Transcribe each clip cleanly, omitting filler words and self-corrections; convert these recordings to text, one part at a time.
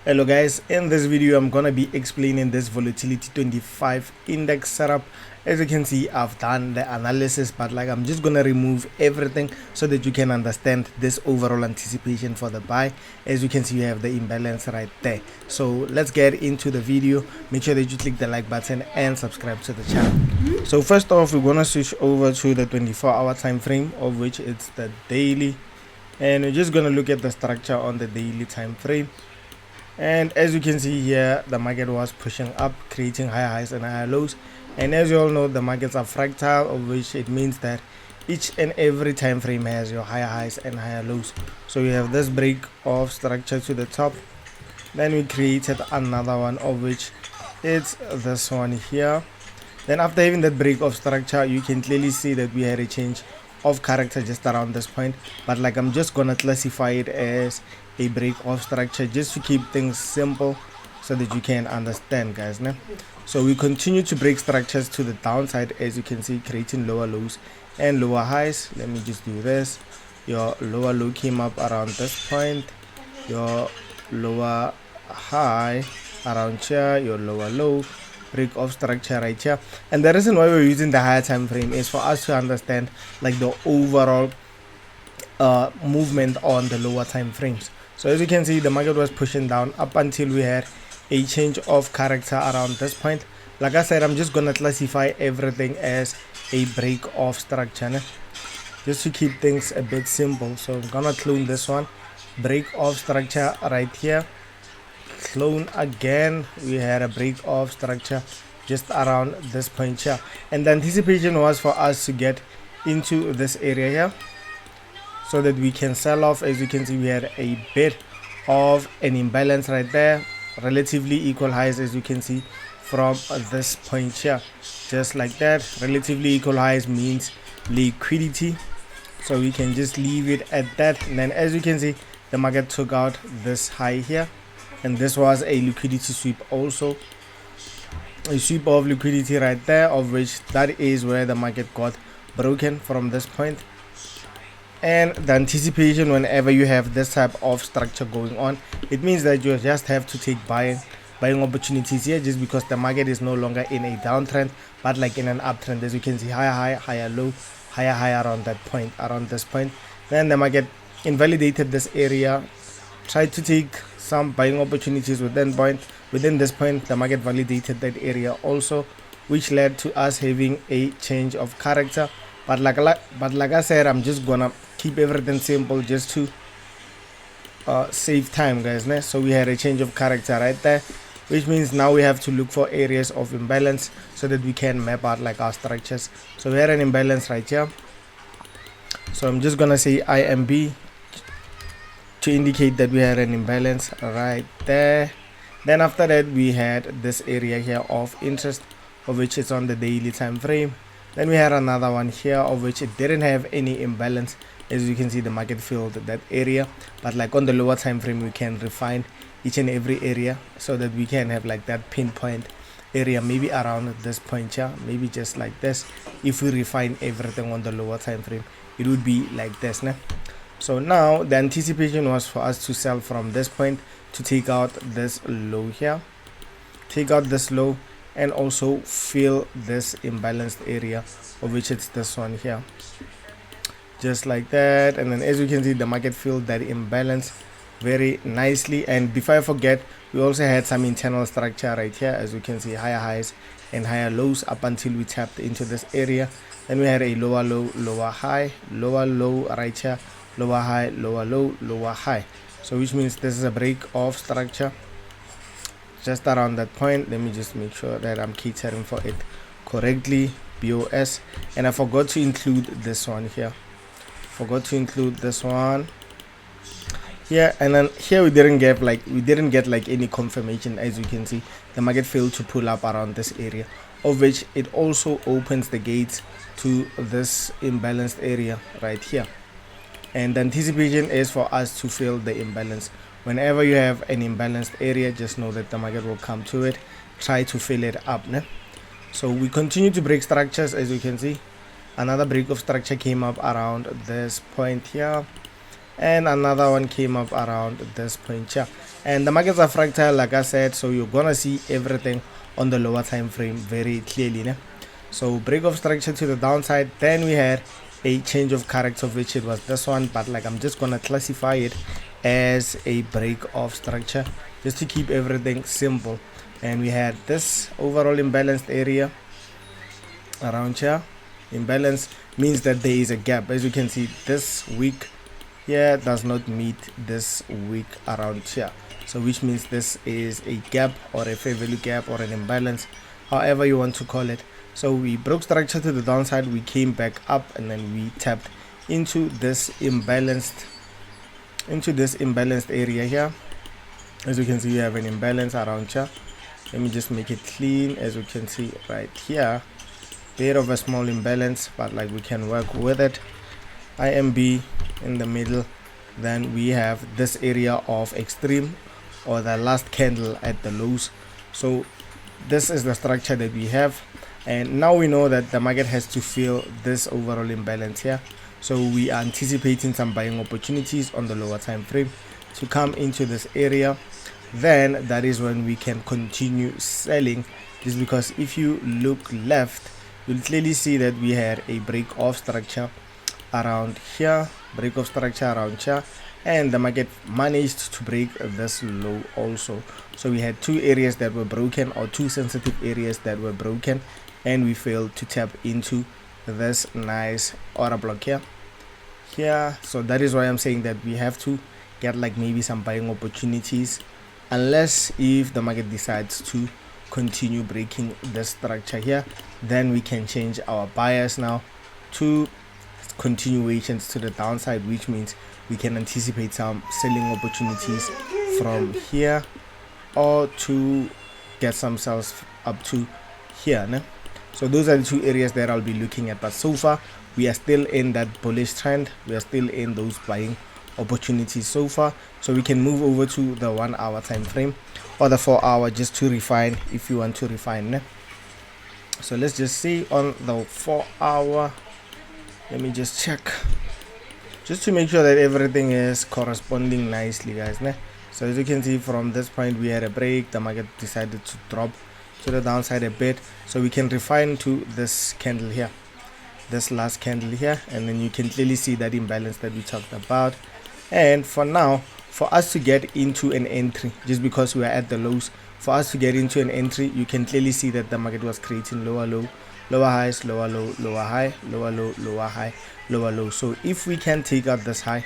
Hello guys, in this video I'm gonna be explaining this volatility 25 index setup. As you can see, I've done the analysis, but I'm just gonna remove everything so that you can understand this overall anticipation for the buy. As you can see, you have the imbalance right there. So let's get into the video. Make sure that you click the like button and subscribe to the channel. So first off, we're gonna switch over to the 24-hour time frame, of which it's the daily, and we're just gonna look at the structure on the daily time frame. And as you can see here, the market was pushing up, creating higher highs and higher lows. And as you all know, the markets are fractal, of which it means that each and every time frame has your higher highs and higher lows. So you have this break of structure to the top, then we created another one, of which it's this one here. Then after having that break of structure, you can clearly see that we had a change of character just around this point, but I'm just gonna classify it as a break of structure just to keep things simple so that you can understand, guys. Now, so we continue to break structures to the downside, as you can see, creating lower lows and lower highs. Let me just do this. Your lower low came up around this point, your lower high around here, your lower low, break of structure right here. And the reason why we're using the higher time frame is for us to understand the overall movement on the lower time frames. So as you can see, the market was pushing down up until we had a change of character around this point. Like I said, I'm just gonna classify everything as a break of structure, just to keep things a bit simple. So I'm gonna clone this one, break of structure right here, clone again. We had a break of structure just around this point here, and the anticipation was for us to get into this area here so that we can sell off. As you can see, we had a bit of an imbalance right there, relatively equal highs, as you can see from this point here, just like that. Relatively equal highs means liquidity, so we can just leave it at that. And then as you can see, the market took out this high here, and this was a liquidity sweep, also a sweep of liquidity right there, of which that is where the market got broken from this point. And the anticipation, whenever you have this type of structure going on, it means that you just have to take buying opportunities here, just because the market is no longer in a downtrend but in an uptrend. As you can see, higher high, higher low, higher high around that point, around this point. Then the market invalidated this area, tried to take some buying opportunities within this point. The market validated that area also, which led to us having a change of character. But like I said, I'm just gonna keep everything simple just to save time, guys. So we had a change of character right there, which means now we have to look for areas of imbalance so that we can map out our structures. So we had an imbalance right here, so I'm just gonna say IMB to indicate that we had an imbalance right there. Then after that, we had this area here of interest, of which is on the daily time frame. Then we had another one here, of which it didn't have any imbalance. As you can see, the market filled that area, but on the lower time frame, we can refine each and every area so that we can have that pinpoint area, maybe around this point here, maybe just like this. If we refine everything on the lower time frame, it would be like this. So now the anticipation was for us to sell from this point to take out this low here, take out this low, and also fill this imbalanced area, of which it's this one here, just like that. And then as you can see, the market filled that imbalance very nicely. And before I forget, we also had some internal structure right here, as you can see, higher highs and higher lows up until we tapped into this area. Then we had a lower low, lower high, lower low right here, lower high, lower low, lower high. So which means this is a break of structure just around that point. Let me just make sure that I'm catering for it correctly. BOS. And I forgot to include this one here, here. And then here we didn't get any confirmation. As you can see, the market failed to pull up around this area, of which it also opens the gates to this imbalanced area right here. And the anticipation is for us to fill the imbalance. Whenever you have an imbalanced area, just know that the market will come to it, try to fill it up. So we continue to break structures. As you can see, another break of structure came up around this point here, and another one came up around this point here. And the markets are fractal, like I said, so you're gonna see everything on the lower time frame very clearly, né? So break of structure to the downside, then we had a change of character, of which it was this one, but like I'm just gonna classify it as a break of structure just to keep everything simple. And we had this overall imbalanced area around here. Imbalance means that there is a gap. As you can see, this week here does not meet this week around here, so which means this is a gap or a fair value gap or an imbalance, however you want to call it. So we broke structure to the downside, we came back up, and then we tapped into this imbalanced area here. As you can see, we have an imbalance around here. Let me just make it clean. As you can see right here, bit of a small imbalance, but like we can work with it. IMB in the middle, then we have this area of extreme or the last candle at the lows. So this is the structure that we have, and now we know that the market has to fill this overall imbalance here. So we are anticipating some buying opportunities on the lower time frame to come into this area. Then that is when we can continue selling, just because if you look left, you'll clearly see that we had a break of structure around here, and the market managed to break this low also. So we had two areas that were broken, or two sensitive areas that were broken, and we failed to tap into this nice order block here. So that is why I'm saying that we have to get like maybe some buying opportunities, unless if the market decides to continue breaking this structure here, then we can change our bias now to continuations to the downside, which means we can anticipate some selling opportunities from here, or to get some sales up to here, né? So those are the two areas that I'll be looking at, but so far we are still in that bullish trend, we are still in those buying opportunities so far. So we can move over to the 1 hour time frame or the 4 hour just to refine if you want to refine, né? So let's just see on the 4 hour. Let me just check, just to make sure that everything is corresponding nicely, guys, né? So as you can see, from this point we had a break, the market decided to drop to the downside a bit, so we can refine to this candle here, this last candle here, and then you can clearly see that imbalance that we talked about. And for now, for us to get into an entry, just because we are at the lows, for us to get into an entry, you can clearly see that the market was creating lower low, lower highs, lower low, lower high, lower low, lower high, lower low. So if we can take out this high,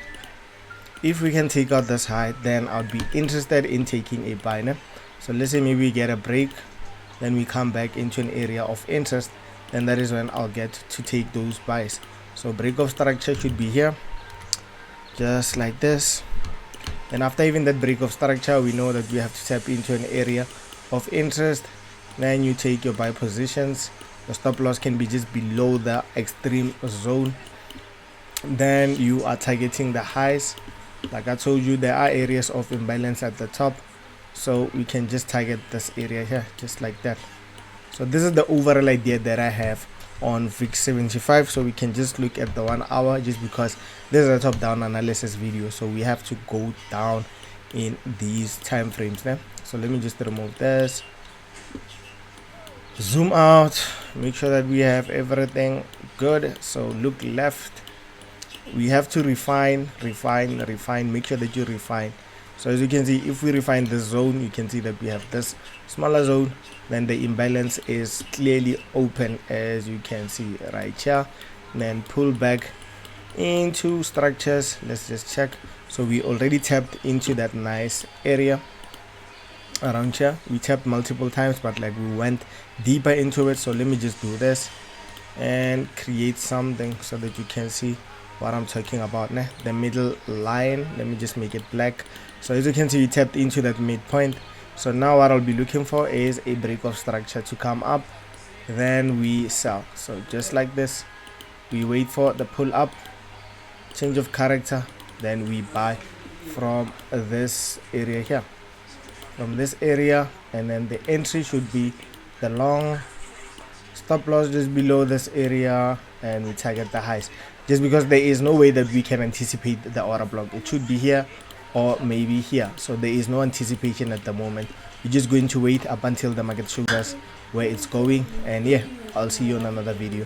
then I'd be interested in taking a buy, né? So let's say maybe we get a break, then we come back into an area of interest, then that is when I'll get to take those buys. So break of structure should be here, just like this. And after even that break of structure, we know that we have to tap into an area of interest. Then you take your buy positions. The stop loss can be just below the extreme zone. Then you are targeting the highs. Like I told you, there are areas of imbalance at the top, so we can just target this area here, just like that. So this is the overall idea that I have on VIX 75. So we can just look at the 1 hour, just because this is a top down analysis video, so we have to go down in these time frames now. So let me just remove this, zoom out, make sure that we have everything good. So look left, we have to refine, make sure that you refine. So as you can see, if we refine this zone, you can see that we have this smaller zone, then the imbalance is clearly open, as you can see right here. Then pull back into structures, let's just check. So we already tapped into that nice area around here. We tapped multiple times, but like we went deeper into it. So let me just do this and create something so that you can see what I'm talking about now. The middle line, let me just make it black. So as you can see, we tapped into that midpoint. So now what I'll be looking for is a break of structure to come up, then we sell. So just like this, we wait for the pull up, change of character, then we buy from this area here, from this area, and then the entry should be the long, stop loss just below this area, and we target the highs, just because there is no way that we can anticipate the order block. It should be here or maybe here. So there is no anticipation at the moment. We're just going to wait up until the market shows us where it's going, and yeah, I'll see you on another video.